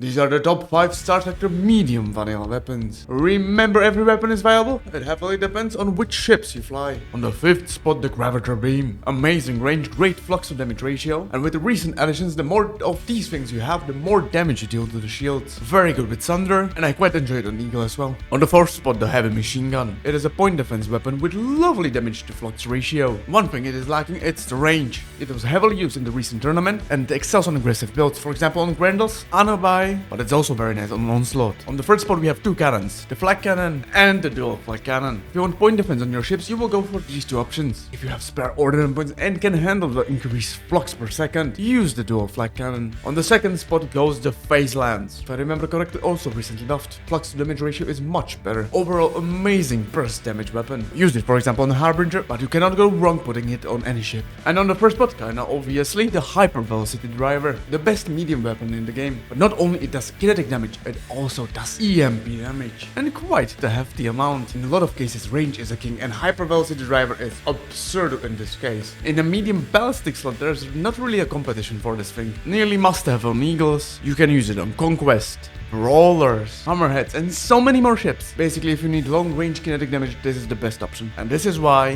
These are the top 5 Starsector medium vanilla weapons. Remember, every weapon is viable. It heavily depends on which ships you fly. On the 5th spot, the Graviton beam. Amazing range, great flux to damage ratio, and with the recent additions, the more of these things you have, the more damage you deal to the shields. Very good with Thunder, and I quite enjoy it on Eagle as well. On the 4th spot, the heavy machine gun. It is a point defense weapon with lovely damage to flux ratio. One thing it is lacking, it's the range. It was heavily used in the recent tournament, and excels on aggressive builds, for example on Grendels, Anabai, but it's also very nice on Onslaught. On the third spot we have two cannons, the Flak cannon and the dual Flak cannon. If you want point defense on your ships, you will go for these two options. If you have spare ordnance points and can handle the increased flux per second, use the dual Flak cannon. On the second spot goes the phase lance. If I remember correctly, also recently buffed. Flux to damage ratio is much better. Overall, amazing burst damage weapon. Use it for example on the Harbinger, but you cannot go wrong putting it on any ship. And on the first spot, kinda obviously, the Hypervelocity driver. The best medium weapon in the game. But not only it does kinetic damage, it also does EMP damage. And quite the hefty amount. In a lot of cases, range is a king, and Hypervelocity driver is absurd in this case. In the medium ballistic slot, there's not really a competition for this thing. Nearly must have on Eagles. You can use it on Conquest, Brawlers, Hammerheads, and so many more ships. Basically, if you need long range kinetic damage, this is the best option. And this is why